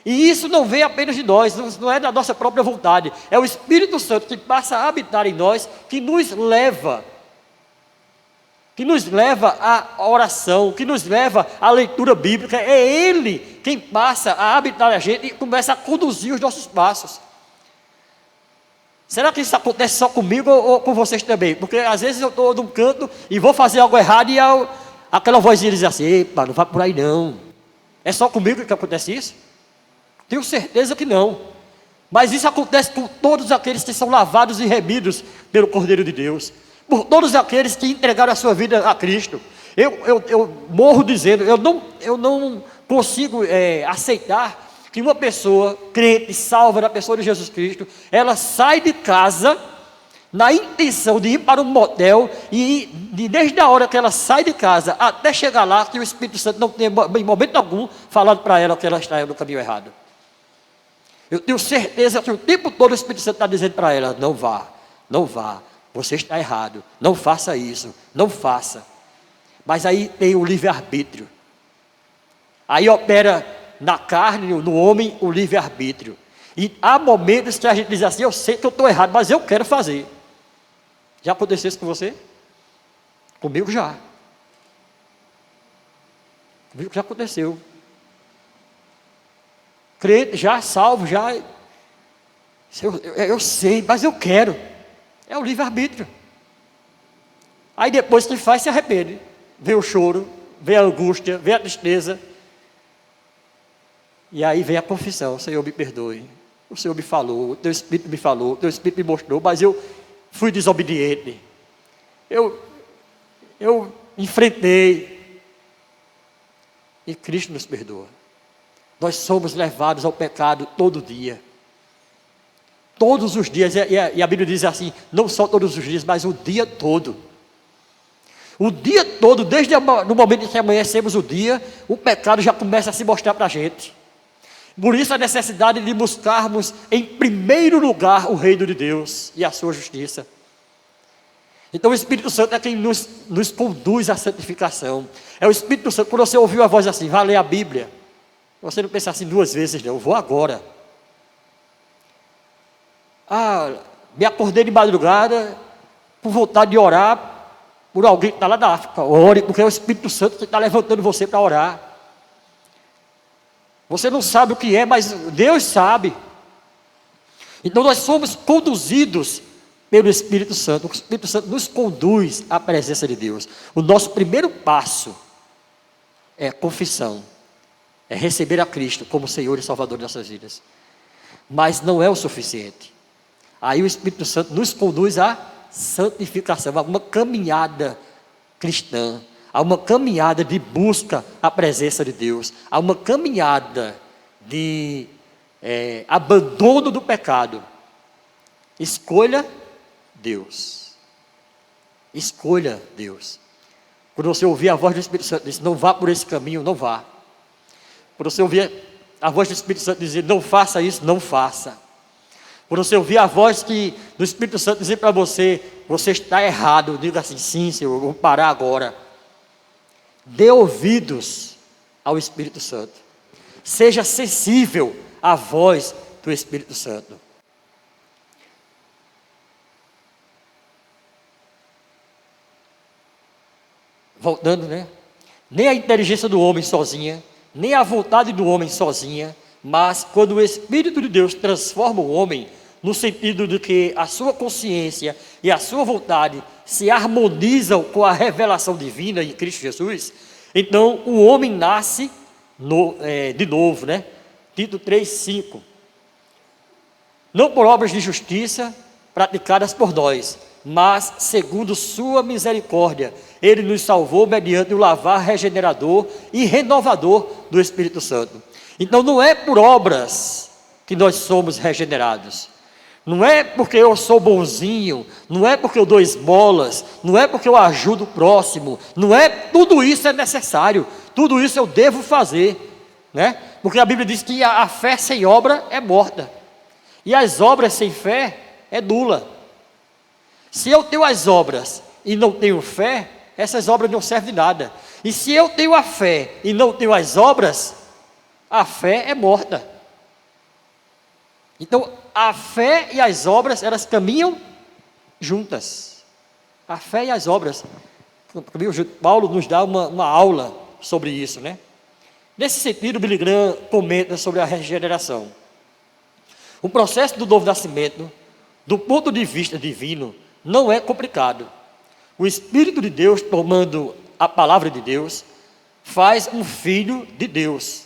E isso não vem apenas de nós, não é da nossa própria vontade, é o Espírito Santo que passa a habitar em nós, que nos leva à oração, que nos leva à leitura bíblica. É Ele quem passa a habitar a gente e começa a conduzir os nossos passos. Será que isso acontece só comigo ou com vocês também? Porque às vezes eu estou num canto e vou fazer algo errado e aquela vozinha diz assim: epa, não vai por aí não. É só comigo que acontece isso? Tenho certeza que não. Mas isso acontece com todos aqueles que são lavados e remidos pelo Cordeiro de Deus. Por todos aqueles que entregaram a sua vida a Cristo. Eu morro dizendo, eu não consigo aceitar que uma pessoa crente, salva na pessoa de Jesus Cristo, ela sai de casa na intenção de ir para um motel e desde a hora que ela sai de casa até chegar lá, que o Espírito Santo não tenha em momento algum falado para ela que ela está no caminho errado. Eu tenho certeza que o tempo todo o Espírito Santo está dizendo para ela: não vá, não vá, você está errado, não faça isso, não faça. Mas aí tem o livre-arbítrio. Aí opera na carne, no homem, o livre-arbítrio. E há momentos que a gente diz assim: eu sei que eu estou errado, mas eu quero fazer. Já aconteceu isso com você? Comigo já. Comigo já aconteceu. Crente, já salvo, já. Eu sei, mas eu quero. É o livre-arbítrio. Aí depois que faz, se arrepende. Vem o choro, vem a angústia, vem a tristeza. E aí vem a confissão: Senhor, me perdoe. O Senhor me falou, o Teu Espírito me falou, o Teu Espírito me mostrou, mas eu fui desobediente. Eu enfrentei. E Cristo nos perdoa. Nós somos levados ao pecado todo dia. Todos os dias. E a Bíblia diz assim: não só todos os dias, mas o dia todo. O dia todo, desde no momento em que amanhecemos o dia, o pecado já começa a se mostrar para a gente. Por isso a necessidade de buscarmos em primeiro lugar o reino de Deus e a sua justiça. Então o Espírito Santo é quem nos conduz à santificação. É o Espírito Santo. Quando você ouviu a voz assim: vá ler a Bíblia, você não pensa assim duas vezes, não. Eu vou agora. Me acordei de madrugada por vontade de orar por alguém que está lá da África. Ore, porque é o Espírito Santo que está levantando você para orar. Você não sabe o que é, mas Deus sabe. Então nós somos conduzidos pelo Espírito Santo. O Espírito Santo nos conduz à presença de Deus. O nosso primeiro passo é confissão, é receber a Cristo como Senhor e Salvador de nossas vidas. Mas não é o suficiente. Aí o Espírito Santo nos conduz à santificação, a uma caminhada cristã, a uma caminhada de busca à presença de Deus, a uma caminhada de abandono do pecado. Escolha Deus. Escolha Deus. Quando você ouvir a voz do Espírito Santo dizer, não vá por esse caminho, não vá. Quando você ouvir a voz do Espírito Santo dizer, não faça isso, não faça. Quando você ouvir a voz do Espírito Santo dizer para você, você está errado, diga assim, sim, Senhor, eu vou parar agora. Dê ouvidos ao Espírito Santo. Seja sensível à voz do Espírito Santo. Voltando, né? Nem a inteligência do homem sozinha, nem a vontade do homem sozinha, mas quando o Espírito de Deus transforma o homem, no sentido de que a sua consciência e a sua vontade se harmonizam com a revelação divina em Cristo Jesus, então o homem nasce de novo, né? Tito 3:5. Não por obras de justiça praticadas por nós, mas segundo sua misericórdia, Ele nos salvou mediante o lavar regenerador e renovador do Espírito Santo. Então não é por obras que nós somos regenerados. Não é porque eu sou bonzinho, não é porque eu dou esmolas, não é porque eu ajudo o próximo, não é, tudo isso é necessário, tudo isso eu devo fazer, né? Porque a Bíblia diz que a fé sem obra é morta, e as obras sem fé é nula. Se eu tenho as obras e não tenho fé, essas obras não servem de nada. E se eu tenho a fé e não tenho as obras, a fé é morta. Então, a fé e as obras, elas caminham juntas. A fé e as obras. Paulo nos dá uma aula sobre isso, né? Nesse sentido, Billy Graham comenta sobre a regeneração. O processo do novo nascimento, do ponto de vista divino, não é complicado. O Espírito de Deus, tomando a palavra de Deus, faz um filho de Deus.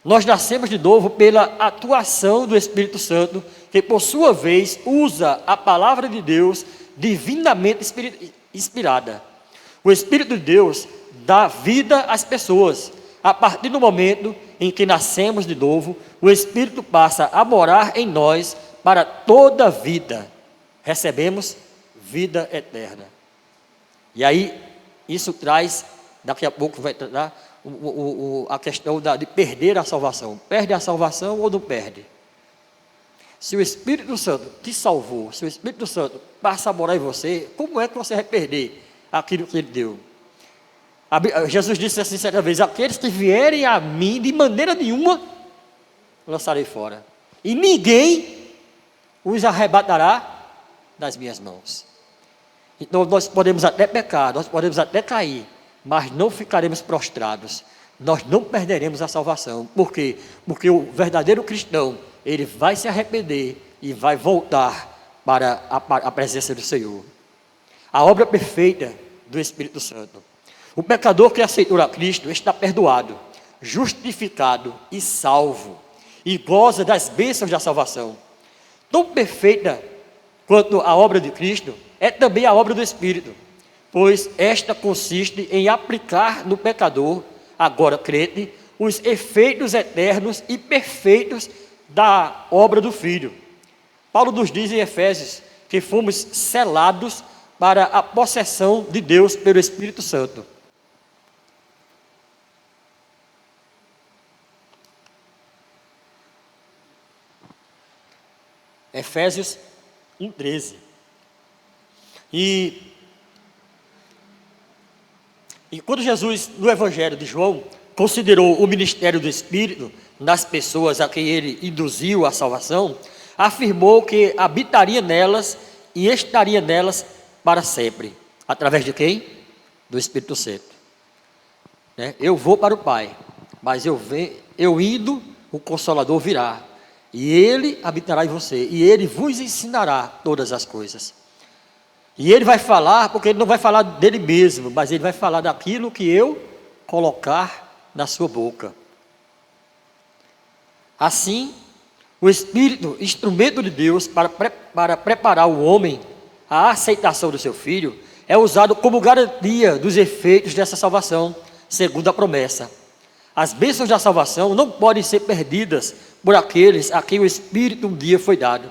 Nós nascemos de novo pela atuação do Espírito Santo, que por sua vez usa a palavra de Deus divinamente inspirada. O Espírito de Deus dá vida às pessoas. A partir do momento em que nascemos de novo, o Espírito passa a morar em nós para toda a vida. Recebemos vida eterna. E aí, isso traz, daqui a pouco vai tratar a questão de perder a salvação. Perde a salvação ou não perde? Se o Espírito Santo te salvou, se o Espírito Santo passa a morar em você, como é que você vai perder aquilo que Ele deu? Jesus disse assim certa vez, aqueles que vierem a mim, de maneira nenhuma, lançarei fora. E ninguém os arrebatará das minhas mãos. Então nós podemos até pecar, nós podemos até cair, mas não ficaremos prostrados, nós não perderemos a salvação. Por quê? Porque o verdadeiro cristão, ele vai se arrepender e vai voltar para a presença do Senhor. A obra perfeita do Espírito Santo. O pecador que aceitou a Cristo está perdoado, justificado e salvo, e goza das bênçãos da salvação. Tão perfeita quanto a obra de Cristo é também a obra do Espírito, pois esta consiste em aplicar no pecador, agora crente, os efeitos eternos e perfeitos da obra do Filho. Paulo nos diz em Efésios que fomos selados para a possessão de Deus pelo Espírito Santo. Efésios 1:13. E quando Jesus, no Evangelho de João, considerou o ministério do Espírito nas pessoas a quem ele induziu a salvação, afirmou que habitaria nelas e estaria nelas para sempre. Através de quem? Do Espírito Santo. Eu vou para o Pai, mas eu indo, o Consolador virá. E Ele habitará em você, e Ele vos ensinará todas as coisas. E Ele vai falar, porque Ele não vai falar dele mesmo, mas Ele vai falar daquilo que eu colocar na sua boca. Assim, o Espírito, instrumento de Deus para preparar o homem à aceitação do seu Filho, é usado como garantia dos efeitos dessa salvação, segundo a promessa. As bênçãos da salvação não podem ser perdidas por aqueles a quem o Espírito um dia foi dado,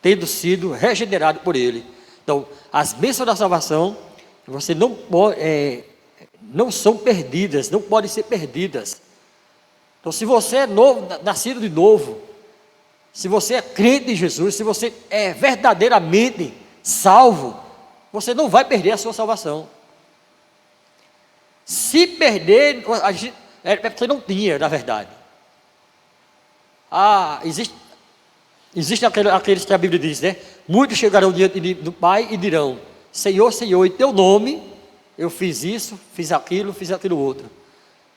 tendo sido regenerado por ele. Então, as bênçãos da salvação, você não são perdidas, não podem ser perdidas. Então, se você é novo, nascido de novo, se você é crente em Jesus, se você é verdadeiramente salvo, você não vai perder a sua salvação. Se perder, você não tinha, na verdade. Existem aqueles que a Bíblia diz, né? Muitos chegarão diante do Pai e dirão: Senhor, Senhor, em teu nome eu fiz isso, fiz aquilo outro.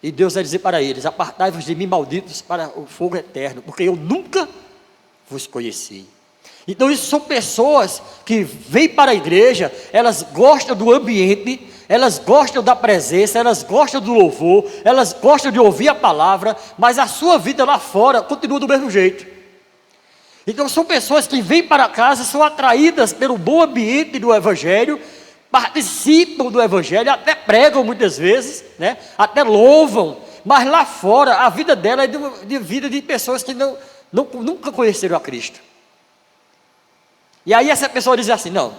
E Deus vai dizer para eles: apartai-vos de mim, malditos, para o fogo eterno, porque eu nunca vos conheci. Então isso são pessoas que vêm para a igreja, elas gostam do ambiente, elas gostam da presença, elas gostam do louvor, elas gostam de ouvir a palavra, mas a sua vida lá fora continua do mesmo jeito. Então são pessoas que vêm para casa, são atraídas pelo bom ambiente do Evangelho, participam do Evangelho, até pregam muitas vezes, né? Até louvam, mas lá fora a vida dela é de vida de pessoas que nunca conheceram a Cristo. E aí essa pessoa diz assim: não,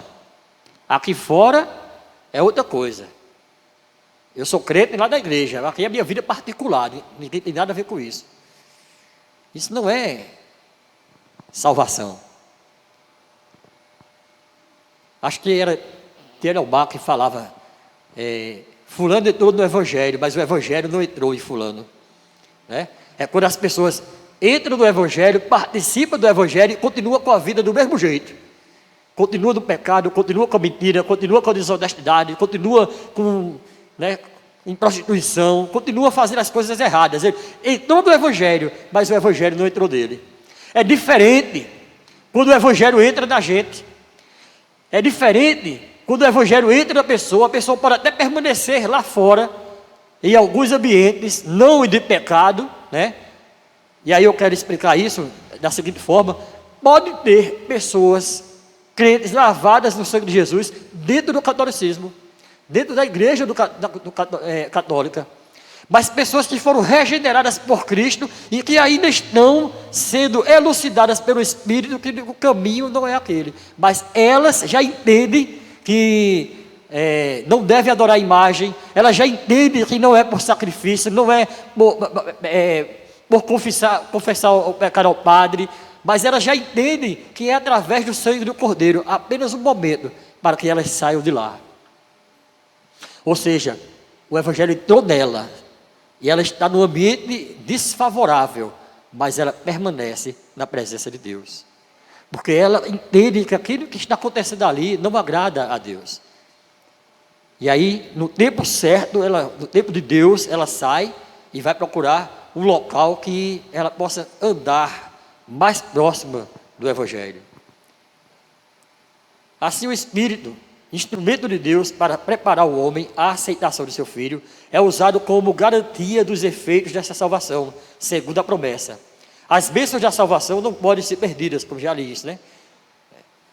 aqui fora é outra coisa. Eu sou crente lá da igreja, aqui é a minha vida particular, ninguém tem nada a ver com isso. Isso não é salvação. Acho que era Telelmar que falava, fulano entrou no Evangelho, mas o Evangelho não entrou em fulano, né? É quando as pessoas entram no Evangelho, participam do Evangelho e continuam com a vida do mesmo jeito. Continua no pecado, continua com a mentira, continua com a desonestidade, continua em prostituição, continua fazendo as coisas erradas. Ele entrou no Evangelho, mas o Evangelho não entrou nele. É diferente quando o Evangelho entra na gente. É diferente quando o Evangelho entra na pessoa, a pessoa pode até permanecer lá fora, em alguns ambientes, não de pecado, né? E aí eu quero explicar isso da seguinte forma: pode ter pessoas crentes lavadas no sangue de Jesus dentro do catolicismo, dentro da igreja católica, mas pessoas que foram regeneradas por Cristo e que ainda estão sendo elucidadas pelo Espírito que o caminho não é aquele, mas elas já entendem que não deve adorar a imagem, elas já entendem que não é por sacrifício, não é por confessar o pecado ao Padre, mas elas já entendem que é através do sangue do Cordeiro, apenas um momento para que elas saiam de lá. Ou seja, o Evangelho entrou nela, e ela está num ambiente desfavorável, mas ela permanece na presença de Deus, porque ela entende que aquilo que está acontecendo ali não agrada a Deus. E aí, no tempo certo, no tempo de Deus, ela sai e vai procurar um local que ela possa andar mais próxima do Evangelho. Assim, o Espírito, instrumento de Deus para preparar o homem à aceitação de seu Filho, é usado como garantia dos efeitos dessa salvação, segundo a promessa. As bênçãos da salvação não podem ser perdidas, como já li isso, né?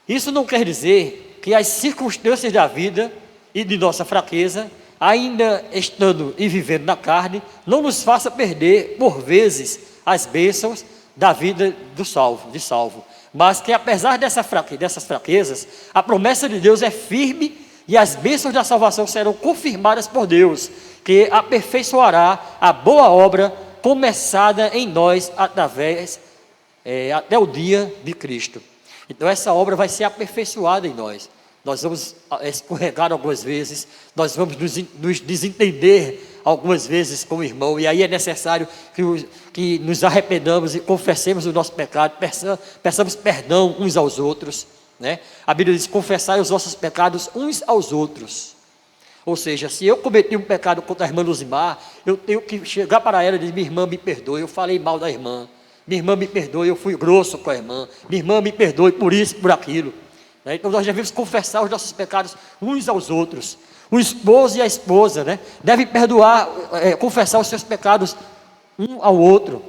Isso não quer dizer que as circunstâncias da vida e de nossa fraqueza, ainda estando e vivendo na carne, não nos faça perder, por vezes, as bênçãos da vida de salvo. Mas que apesar dessas fraquezas, a promessa de Deus é firme e as bênçãos da salvação serão confirmadas por Deus, que aperfeiçoará a boa obra começada em nós até o dia de Cristo. Então essa obra vai ser aperfeiçoada em nós. Nós vamos escorregar algumas vezes, nós vamos nos desentender algumas vezes com o irmão, e aí é necessário que nos arrependamos e confessemos o nosso pecado, peçamos perdão uns aos outros, né? A Bíblia diz: confessai os vossos pecados uns aos outros. Ou seja, se eu cometi um pecado contra a irmã Luzimar, eu tenho que chegar para ela e dizer: minha irmã, me perdoe, eu falei mal da irmã, minha irmã, me perdoe, eu fui grosso com a irmã, minha irmã, me perdoe por isso, por aquilo. Então nós devemos confessar os nossos pecados uns aos outros. O esposo e a esposa, né, devem confessar os seus pecados um ao outro.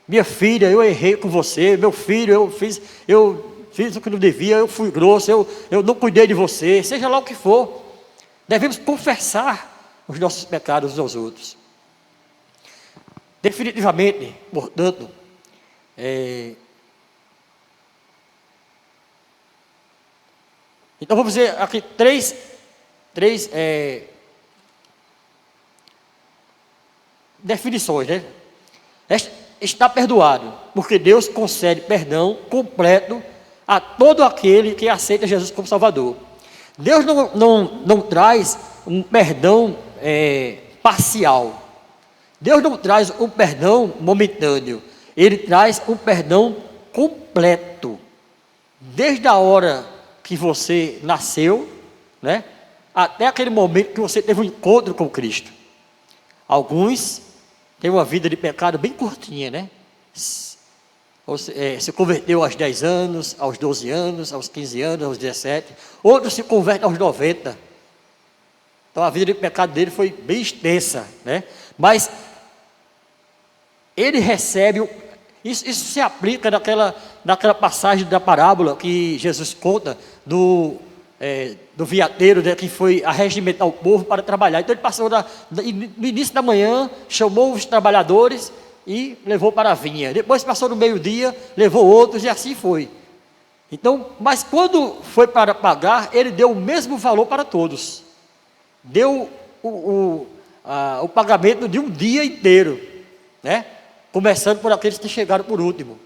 Minha filha, eu errei com você. Meu filho, eu fiz o que não devia, eu fui grosso, eu não cuidei de você. Seja lá o que for, devemos confessar os nossos pecados uns aos outros. Definitivamente, portanto, então vamos dizer aqui três definições, né? Está perdoado, porque Deus concede perdão completo a todo aquele que aceita Jesus como Salvador. Deus não traz um perdão parcial. Deus não traz um perdão momentâneo. Ele traz um perdão completo. Desde a hora que você nasceu, né, até aquele momento que você teve um encontro com Cristo. Alguns têm uma vida de pecado bem curtinha, né? Se converteu aos 10 anos, aos 12 anos, aos 15 anos, aos 17. Outros se convertem aos 90. Então a vida de pecado dele foi bem extensa, né? Mas ele recebe, isso se aplica naquela passagem da parábola que Jesus conta do viateiro, né, que foi arregimentar o povo para trabalhar. Então ele passou no início da manhã, chamou os trabalhadores e levou para a vinha. Depois passou no meio-dia, levou outros e assim foi. Então, mas quando foi para pagar, ele deu o mesmo valor para todos. Deu o pagamento de um dia inteiro, né? Começando por aqueles que chegaram por último.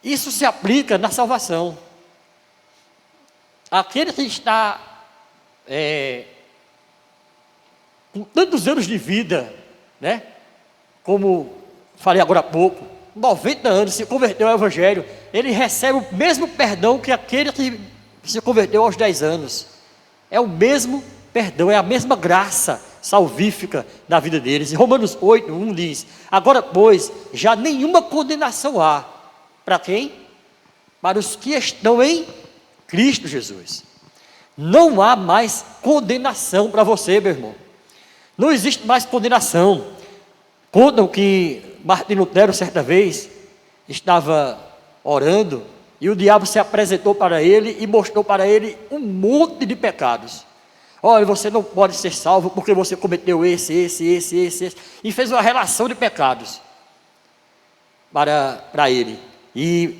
Isso se aplica na salvação. Aquele que está com tantos anos de vida, né? Como falei agora há pouco, 90 anos, se converteu ao Evangelho, ele recebe o mesmo perdão que aquele que se converteu aos 10 anos. É o mesmo perdão, é a mesma graça salvífica na vida deles. Em Romanos 8, 1 diz: agora, pois, já nenhuma condenação há. Para quem? Para os que estão em Cristo Jesus. Não há mais condenação para você, meu irmão. Não existe mais condenação. Contam que Martinho Lutero, certa vez, estava orando e o diabo se apresentou para ele e mostrou para ele um monte de pecados. Olha, você não pode ser salvo porque você cometeu esse. E fez uma relação de pecados para ele. E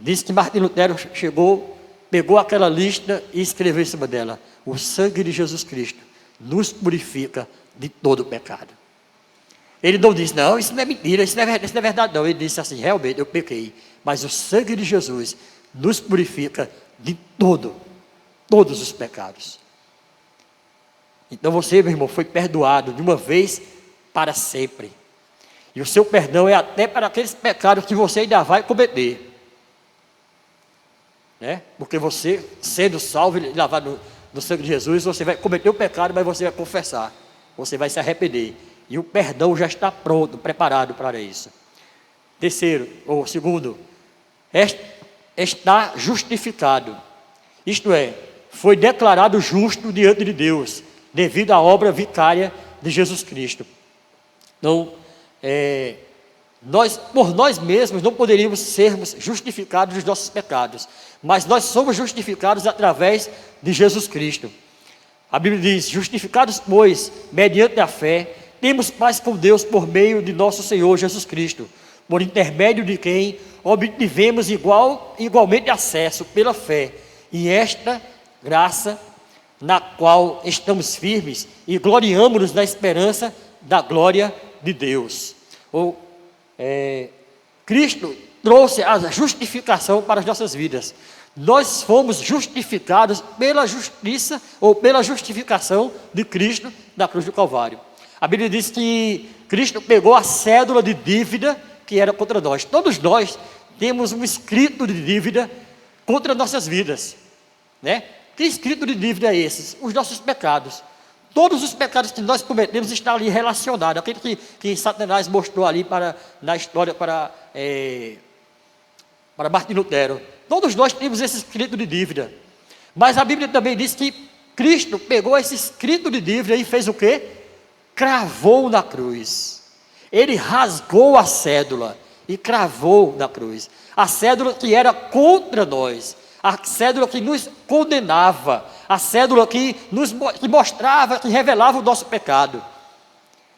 disse que Martinho Lutero chegou, pegou aquela lista e escreveu em cima dela: o sangue de Jesus Cristo nos purifica de todo pecado. Ele não disse: não, isso não é mentira, isso não é verdade não. Ele disse assim: realmente eu pequei, mas o sangue de Jesus nos purifica de todos os pecados. Então você, meu irmão, foi perdoado de uma vez para sempre. E o seu perdão é até para aqueles pecados que você ainda vai cometer, né? Porque você, sendo salvo e lavado no sangue de Jesus, você vai cometer o pecado, mas você vai confessar, você vai se arrepender. E o perdão já está pronto, preparado para isso. Segundo, está justificado. Isto é, foi declarado justo diante de Deus, devido à obra vicária de Jesus Cristo. Então, por nós mesmos não poderíamos sermos justificados dos nossos pecados, mas nós somos justificados através de Jesus Cristo. A Bíblia diz: justificados, pois, mediante a fé, temos paz com Deus por meio de nosso Senhor Jesus Cristo, por intermédio de quem obtivemos igualmente acesso pela fé, e esta graça na qual estamos firmes e gloriamo-nos na esperança da glória de Deus. Cristo trouxe a justificação para as nossas vidas. Nós fomos justificados pela justiça ou pela justificação de Cristo na cruz do Calvário. A Bíblia diz que Cristo pegou a cédula de dívida que era contra nós. Todos nós temos um escrito de dívida contra nossas vidas, né? Que escrito de dívida é esse? Os nossos pecados. Todos os pecados que nós cometemos estão ali relacionados. Aquele que Satanás mostrou ali na história para Martinho Lutero. Todos nós temos esse escrito de dívida. Mas a Bíblia também diz que Cristo pegou esse escrito de dívida e fez o quê? Cravou na cruz. Ele rasgou a cédula e cravou na cruz. A cédula que era contra nós, a cédula que nos condenava, a cédula que mostrava, que revelava o nosso pecado.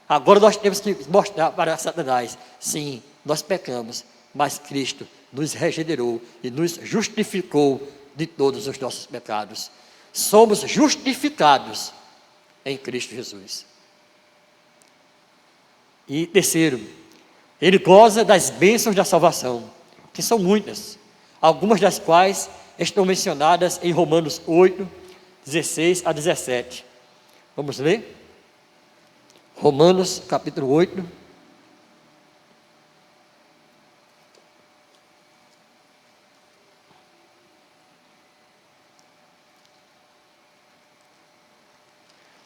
Agora nós temos que mostrar para Satanás, sim, nós pecamos, mas Cristo nos regenerou e nos justificou de todos os nossos pecados. Somos justificados em Cristo Jesus. E terceiro, ele goza das bênçãos da salvação, que são muitas, algumas das quais estão mencionadas em Romanos 8, 16 a 17. Vamos ler? Romanos capítulo 8.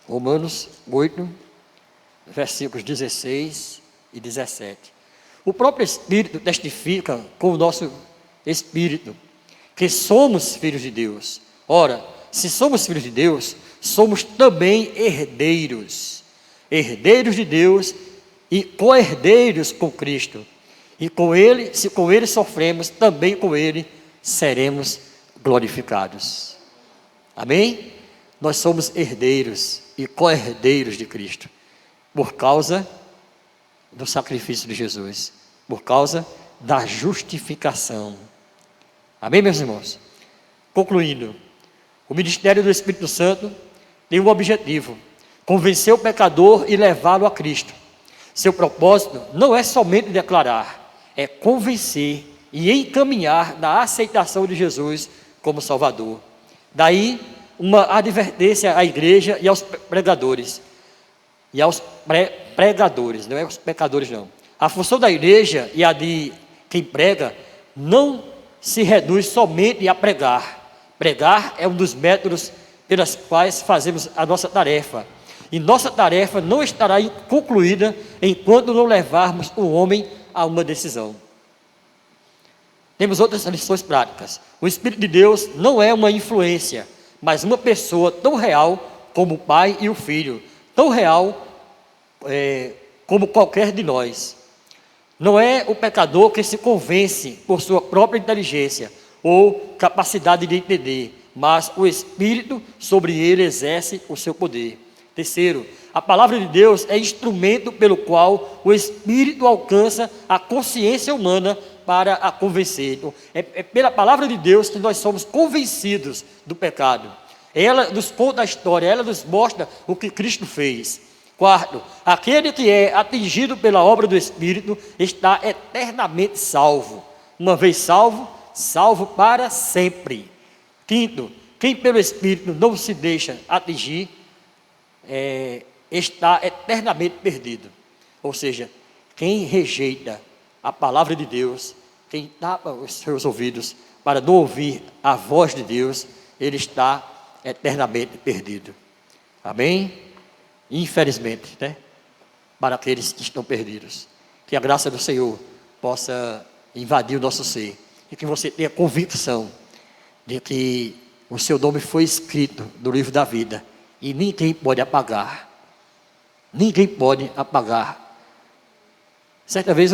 Romanos 8, versículos 16 e 17. O próprio Espírito testifica com o nosso Espírito que somos filhos de Deus. Ora, se somos filhos de Deus, somos também herdeiros. Herdeiros de Deus e co-herdeiros com Cristo. E com Ele, se com Ele sofremos, também com Ele seremos glorificados. Amém? Nós somos herdeiros e co-herdeiros de Cristo, por causa do sacrifício de Jesus, por causa da justificação. Amém, meus irmãos? Concluindo, o ministério do Espírito Santo tem um objetivo: convencer o pecador e levá-lo a Cristo. Seu propósito não é somente declarar, é convencer e encaminhar na aceitação de Jesus como Salvador. Daí, uma advertência à igreja e aos pregadores. E aos pregadores, não é os pecadores não. A função da igreja e a de quem prega não se reduz somente a pregar. Pregar é um dos métodos pelos quais fazemos a nossa tarefa. E nossa tarefa não estará concluída enquanto não levarmos o homem a uma decisão. Temos outras lições práticas. O Espírito de Deus não é uma influência, mas uma pessoa tão real como o Pai e o Filho, tão real como qualquer de nós. Não é o pecador que se convence por sua própria inteligência ou capacidade de entender, mas o Espírito sobre ele exerce o seu poder. Terceiro, a palavra de Deus é instrumento pelo qual o Espírito alcança a consciência humana para a convencer. Então, é pela palavra de Deus que nós somos convencidos do pecado. Ela nos conta a história, ela nos mostra o que Cristo fez. Quarto, aquele que é atingido pela obra do Espírito está eternamente salvo. Uma vez salvo, salvo para sempre. Quinto, quem pelo Espírito não se deixa atingir, está eternamente perdido. Ou seja, quem rejeita a palavra de Deus, quem tapa os seus ouvidos para não ouvir a voz de Deus, ele está eternamente perdido. Amém? Infelizmente, né? Para aqueles que estão perdidos. Que a graça do Senhor possa invadir o nosso ser. E que você tenha convicção de que o seu nome foi escrito no livro da vida. E ninguém pode apagar. Ninguém pode apagar. Certa vez